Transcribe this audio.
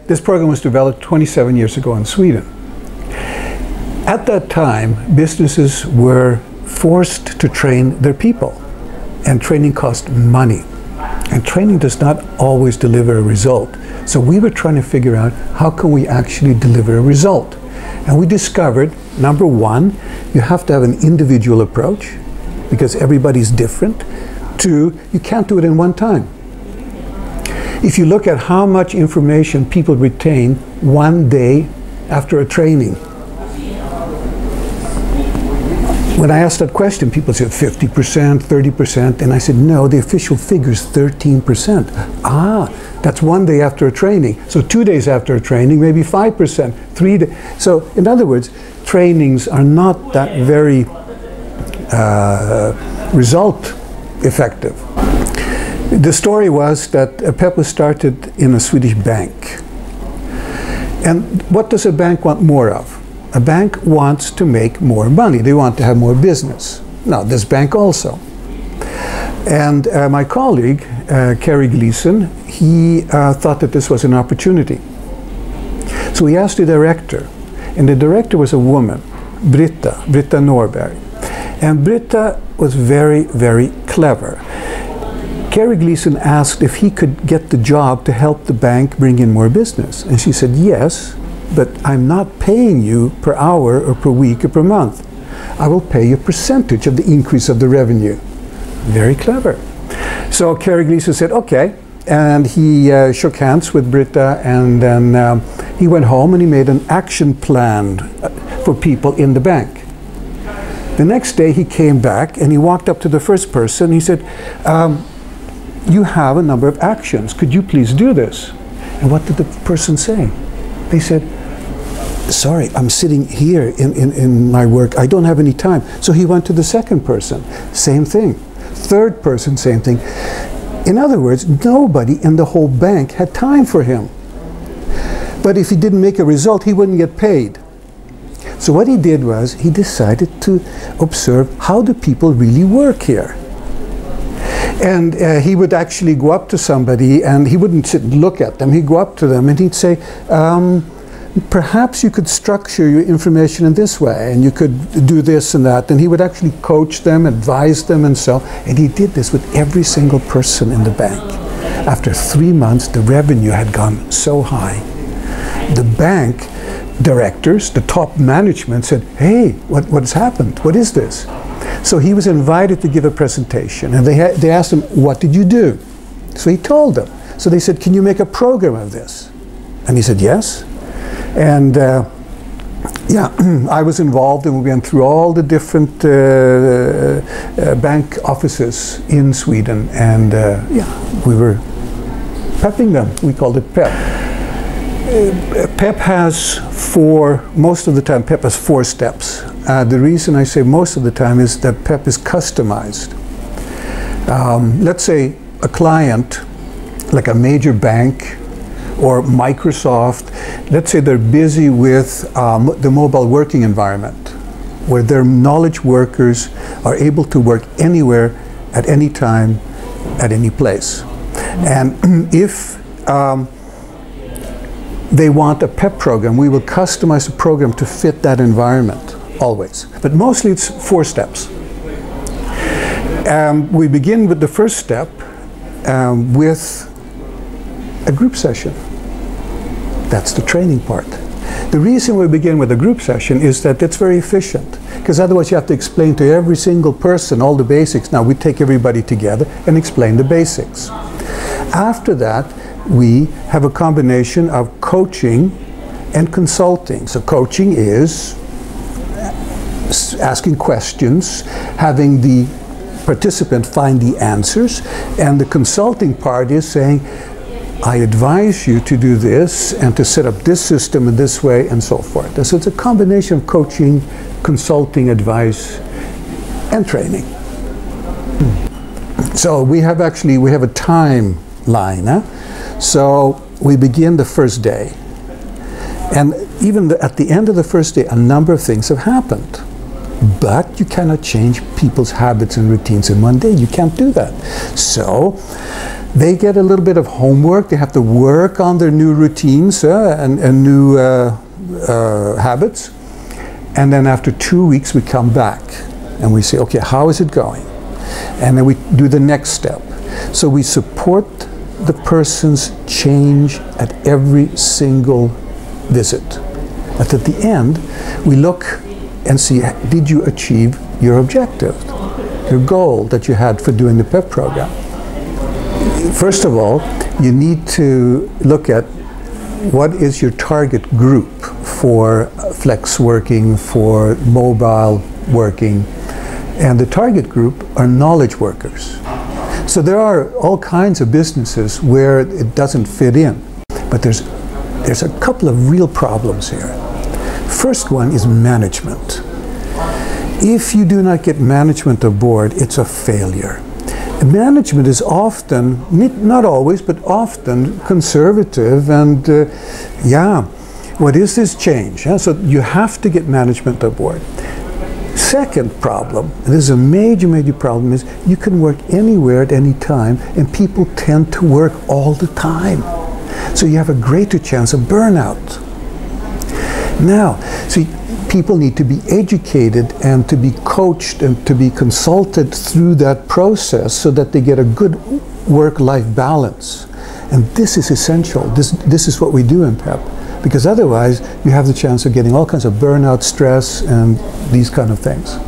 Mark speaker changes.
Speaker 1: this program was developed 27 years ago in Sweden. At that time, businesses were forced to train their people, and training cost money. And training does not always deliver a result. So we were trying to figure out how can we actually deliver a result. And we discovered, number one, you have to have an individual approach because everybody's different. Two, you can't do it in one time. If you look at how much information people retain one day after a training, when I asked that question, people said 50%, 30%, and I said, no, the official figure is 13%. Ah, that's one day after a training. So 2 days after a training, maybe 5%, 3 days. So in other words, trainings are not that very result effective. The story was that PEP was started in a Swedish bank. And what does a bank want more of? A bank wants to make more money. They want to have more business. Now, this bank also. And my colleague, Yerik Magnusson, he thought that this was an opportunity. So he asked the director, and the director was a woman, Britta Norberg. And Britta was very, very clever. Yerik Magnusson asked if he could get the job to help the bank bring in more business. And she said, yes, but I'm not paying you per hour or per week or per month. I will pay you a percentage of the increase of the revenue. Very clever. So Yerik Magnusson said, okay. And he shook hands with Britta, and then he went home and he made an action plan for people in the bank. The next day he came back and he walked up to the first person. He said, you have a number of actions. Could you please do this? And what did the person say? They said, sorry, I'm sitting here in my work. I don't have any time. So he went to the second person. Same thing. Third person, same thing. In other words, nobody in the whole bank had time for him. But if he didn't make a result, he wouldn't get paid. So what he did was he decided to observe how do people really work here. And he would actually go up to somebody, and he wouldn't sit and look at them. He'd go up to them and he'd say, perhaps you could structure your information in this way, and you could do this and that. And he would actually coach them, advise them, and so. And he did this with every single person in the bank. After 3 months, the revenue had gone so high. The bank directors, the top management said, hey, what's happened? What is this? So he was invited to give a presentation, and they asked him, what did you do? So he told them. So they said, can you make a program of this? And he said, yes. And yeah, I was involved, and we went through all the different bank offices in Sweden, and yeah, we were prepping them. We called it PEP. PEP has most of the time, PEP has 4 steps. The reason I say most of the time is that PEP is customized. Let's say a client, like a major bank or Microsoft, let's say they're busy with the mobile working environment, where their knowledge workers are able to work anywhere, at any time, at any place. And if they want a PEP program, we will customize the program to fit that environment, always. But mostly it's 4 steps. We begin with the first step with a group session. That's the training part. The reason we begin with a group session is that it's very efficient, because otherwise you have to explain to every single person all the basics. Now we take everybody together and explain the basics. After that, we have a combination of coaching and consulting. So coaching is asking questions, having the participant find the answers, and the consulting part is saying, I advise you to do this and to set up this system in this way, and so forth. So it's a combination of coaching, consulting, advice, and training. So we have a timeline. So we begin the first day. And even at the end of the first day, a number of things have happened. But you cannot change people's habits and routines in one day. You can't do that. So They get a little bit of homework. They have to work on their new routines and new habits. And then after 2 weeks, we come back and we say, okay, how is it going? And then we do the next step. So we support the person's change at every single visit. But at the end, we look and see, did you achieve your objective, your goal that you had for doing the PEP program? First of all, you need to look at what is your target group for flex working, for mobile working. And the target group are knowledge workers. So there are all kinds of businesses where it doesn't fit in. But there's a couple of real problems here. First one is management. If you do not get management aboard, it's a failure. Management is often, not always, but often conservative and yeah, what is this change? Yeah, so you have to get management aboard. Second problem, and this is a major, major problem, is you can work anywhere at any time, and people tend to work all the time. So you have a greater chance of burnout. Now, see, people need to be educated and to be coached and to be consulted through that process so that they get a good work-life balance. And this is essential. This is what we do in PEP. Because otherwise, you have the chance of getting all kinds of burnout, stress, and these kind of things.